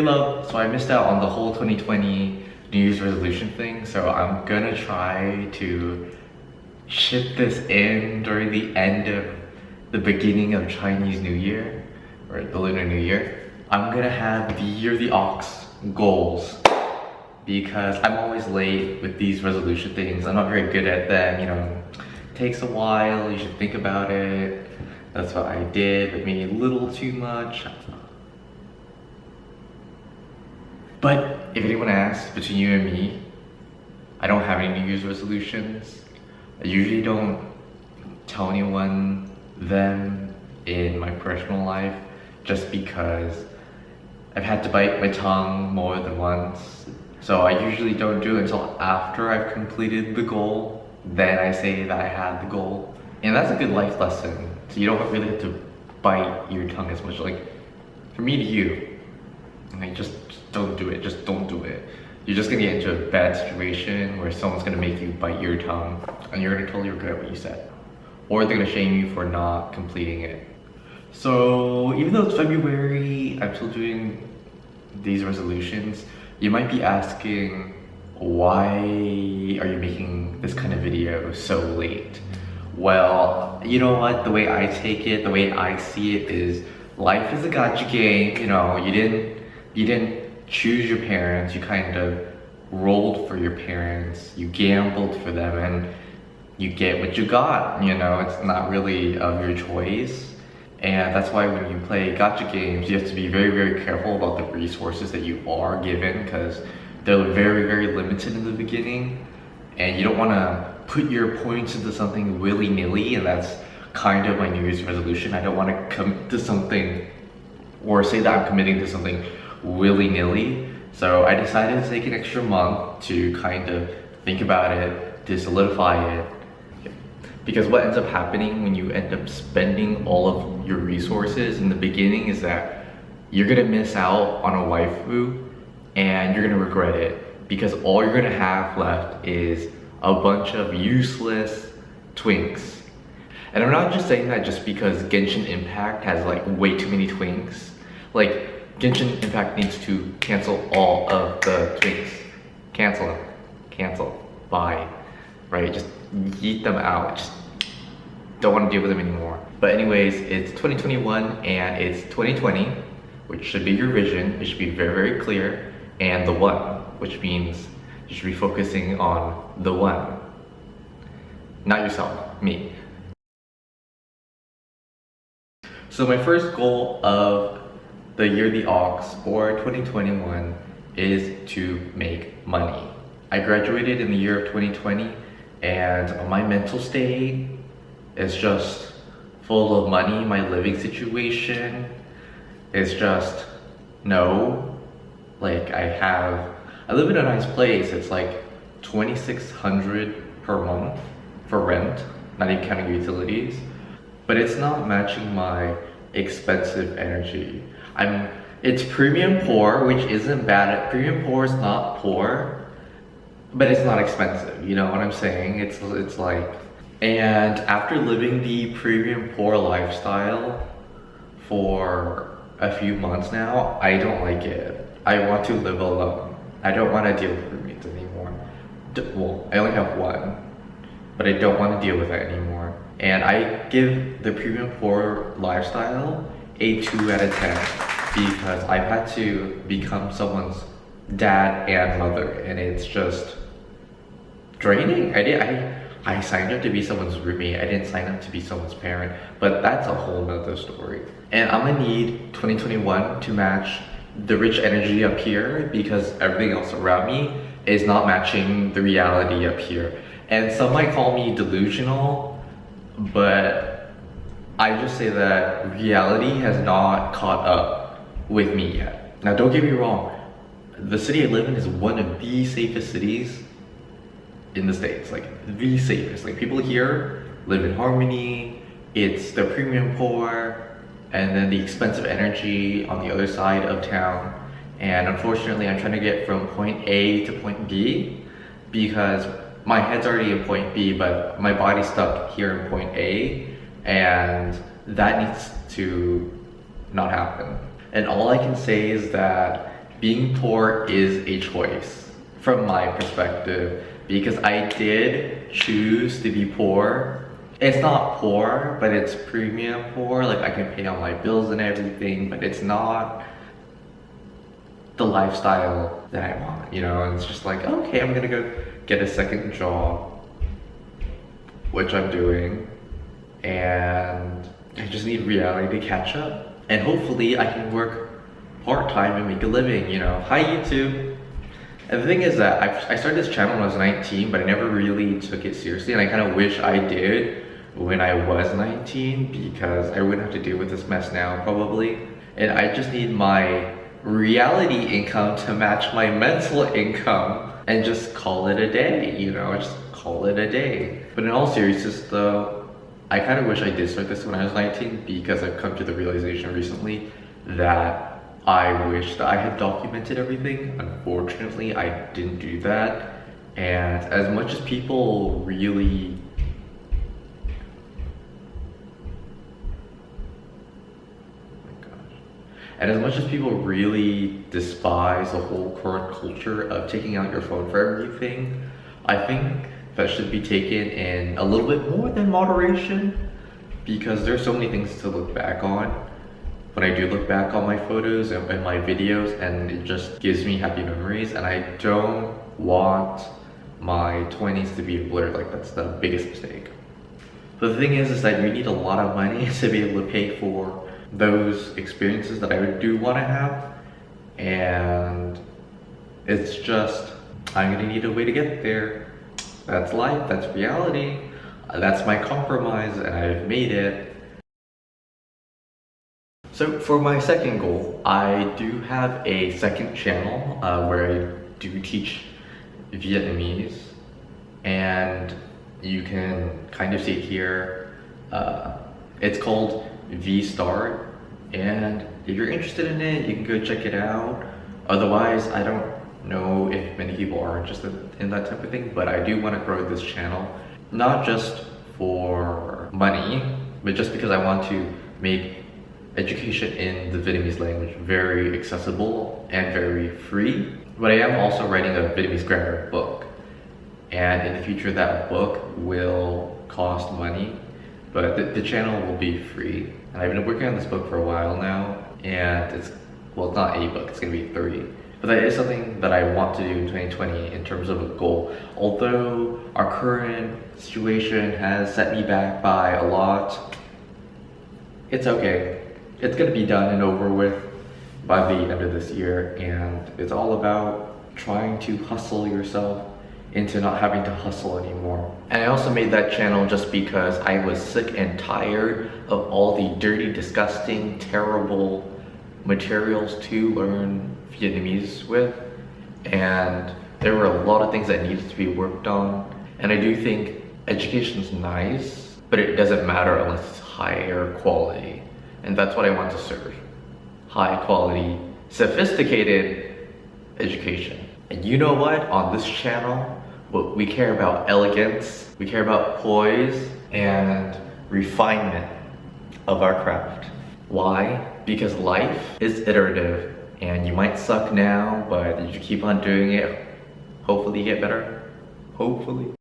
Hey love, so I missed out on the whole 2020 New Year's resolution thing, so I'm gonna try to ship this in during the end of the beginning of Chinese New Year, or the Lunar New Year. I'm gonna have the Year of the Ox goals, because I'm always late with these resolution things. I'm not very good at them, you know. It takes a while, you should think about it. That's what I did, but maybe a little too much. But if anyone asks, between you and me, I don't have any New Year's resolutions. I usually don't tell anyone them in my personal life just because I've had to bite my tongue more than once. So I usually don't do it until after I've completed the goal. Then I say that I had the goal. And that's a good life lesson. So you don't really have to bite your tongue as much. Like, from me to you, like, just don't do it, just don't do it. You're just gonna get into a bad situation where someone's gonna make you bite your tongue and you're gonna totally regret what you said. Or they're gonna shame you for not completing it. So even though it's February, I'm still doing these resolutions. You might be asking, why are you making this kind of video so late? Well, you know what, the way I take it, the way I see it is, life is a gacha game, you know, you didn't choose your parents, you kind of rolled for your parents, you gambled for them, and you get what you got, you know, it's not really of your choice. And that's why when you play gacha games, you have to be very, very careful about the resources that you are given, because they're very, very limited in the beginning, and you don't want to put your points into something willy-nilly, and that's kind of my New Year's resolution. I don't want to commit to something, or say that I'm committing to something willy-nilly. So I decided to take an extra month to kind of think about it, to solidify it. Because what ends up happening when you end up spending all of your resources in the beginning is that you're gonna miss out on a waifu and you're gonna regret it, because all you're gonna have left is a bunch of useless twinks. And I'm not just saying that just because Genshin Impact has like way too many twinks. Like, Genshin Impact needs to cancel all of the twinks. Cancel them. Cancel. Bye. Right? Just yeet them out. Just don't want to deal with them anymore. But anyways, it's 2021 and it's 2020, which should be your vision. It should be very, very clear. And the one, which means you should be focusing on the one. Not yourself, me. So my first goal of the Year of the Ox for 2021 is to make money. I graduated in the year of 2020 and my mental state is just full of money. My living situation is just no. Like, I live in a nice place. It's like $2,600 per month for rent, not even counting utilities. But it's not matching my expensive energy. It's premium poor, which isn't bad. Premium poor is not poor, but it's not expensive. You know what I'm saying? It's like, and after living the premium poor lifestyle for a few months now, I don't like it. I want to live alone. I don't want to deal with roommates anymore. Well, I only have one, but I don't want to deal with that anymore. And I give the premium poor lifestyle a 2 out of 10 because I've had to become someone's dad and mother, and it's just draining. I signed up to be someone's roommate. I didn't sign up to be someone's parent, but that's a whole nother story. And I'm gonna need 2021 to match the rich energy up here because everything else around me is not matching the reality up here. And some might call me delusional, but I just say that reality has not caught up with me yet. Now don't get me wrong, the city I live in is one of the safest cities in the States, like the safest. Like, people here live in harmony, it's the premium poor, and then the expensive energy on the other side of town. And unfortunately, I'm trying to get from point A to point B because my head's already in point B, but my body's stuck here in point A, and that needs to not happen. And all I can say is that being poor is a choice from my perspective, because I did choose to be poor. It's not poor, but it's premium poor. Like, I can pay all my bills and everything, but it's not the lifestyle that I want, you know? And it's just like, okay, I'm gonna go get a second job, which I'm doing, and I just need reality to catch up. And hopefully I can work part-time and make a living, you know? Hi, YouTube. And the thing is that I started this channel when I was 19, but I never really took it seriously, and I kind of wish I did when I was 19, because I wouldn't have to deal with this mess now, probably. And I just need my reality income to match my mental income and just call it a day, you know? Just call it a day. But in all seriousness though, I kind of wish I did start this when I was 19, because I've come to the realization recently that I wish that I had documented everything. Unfortunately, I didn't do that. And as much as people really And as much as people really despise the whole current culture of taking out your phone for everything, I think that should be taken in a little bit more than moderation, because there's so many things to look back on. When I do look back on my photos and my videos, and it just gives me happy memories, and I don't want my 20s to be a blur. Like, that's the biggest mistake. But the thing is that you need a lot of money to be able to pay for those experiences that I do want to have, and it's just, I'm gonna need a way to get there. That's life, that's reality, that's my compromise, and I've made it. So for my second goal, I do have a second channel where I do teach Vietnamese, and you can kind of see it here. It's called V-Start, and if you're interested in it, you can go check it out. Otherwise, I don't know if many people are interested in that type of thing, but I do want to grow this channel, not just for money, but just because I want to make education in the Vietnamese language very accessible and very free. But I am also writing a Vietnamese grammar book, and in the future that book will cost money, but the channel will be free. And I've been working on this book for a while now, and it's, well, it's not a book, it's gonna be 3. But that is something that I want to do in 2020 in terms of a goal. Although our current situation has set me back by a lot, it's okay. It's gonna be done and over with by the end of this year, and it's all about trying to hustle yourself into not having to hustle anymore. And I also made that channel just because I was sick and tired of all the dirty, disgusting, terrible materials to learn Vietnamese with, and there were a lot of things that needed to be worked on. And I do think education's nice, but it doesn't matter unless it's higher quality, and that's what I want to serve. High quality, sophisticated education. And you know what? On this channel, we care about elegance, we care about poise and refinement of our craft. Why? Because life is iterative, and you might suck now, but if you keep on doing it, hopefully you get better. Hopefully.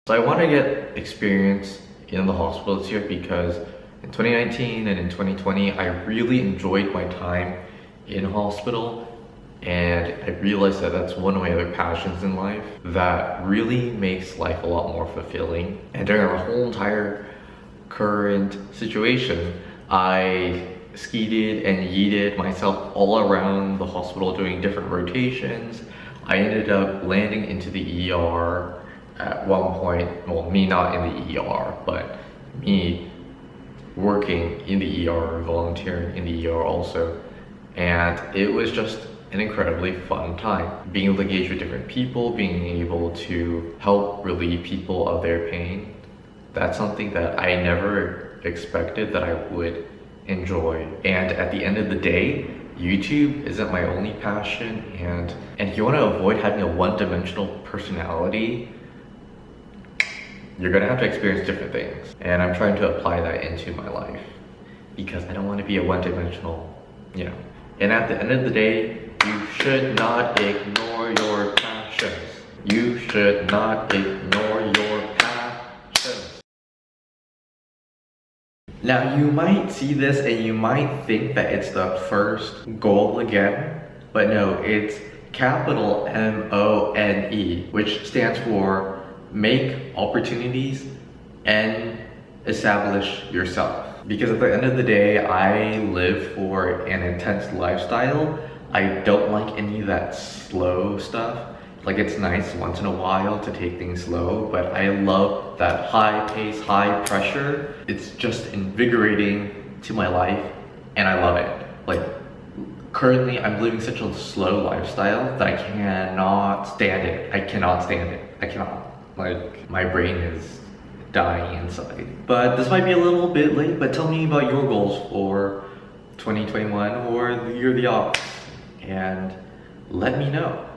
So I want to get experience in the hospital this year, because in 2019 and in 2020, I really enjoyed my time in hospital. And I realized that that's one of my other passions in life that really makes life a lot more fulfilling. And during our whole entire current situation, I skeeted and yeeted myself all around the hospital doing different rotations. I ended up landing into the ER at one point. Well, me not in the ER, but me working in the ER, volunteering in the ER also. And it was just an incredibly fun time. Being able to engage with different people, being able to help relieve people of their pain, that's something that I never expected that I would enjoy. And at the end of the day, YouTube isn't my only passion, and if you want to avoid having a one-dimensional personality, you're gonna have to experience different things. And I'm trying to apply that into my life, because I don't want to be a one-dimensional, you know, And at the end of the day, you should not ignore your passions. You should not ignore your passions. Now you might see this and you might think that it's the first goal again, but no, it's capital MONE, which stands for make opportunities and establish yourself. Because at the end of the day, I live for an intense lifestyle. I don't like any of that slow stuff. Like, it's nice once in a while to take things slow, but I love that high pace, high pressure. It's just invigorating to my life and I love it. Like, currently I'm living such a slow lifestyle that I cannot stand it. I cannot stand it. I cannot. Like, my brain is dying inside. But this might be a little bit late, but tell me about your goals for 2021 or the year of the ox and let me know.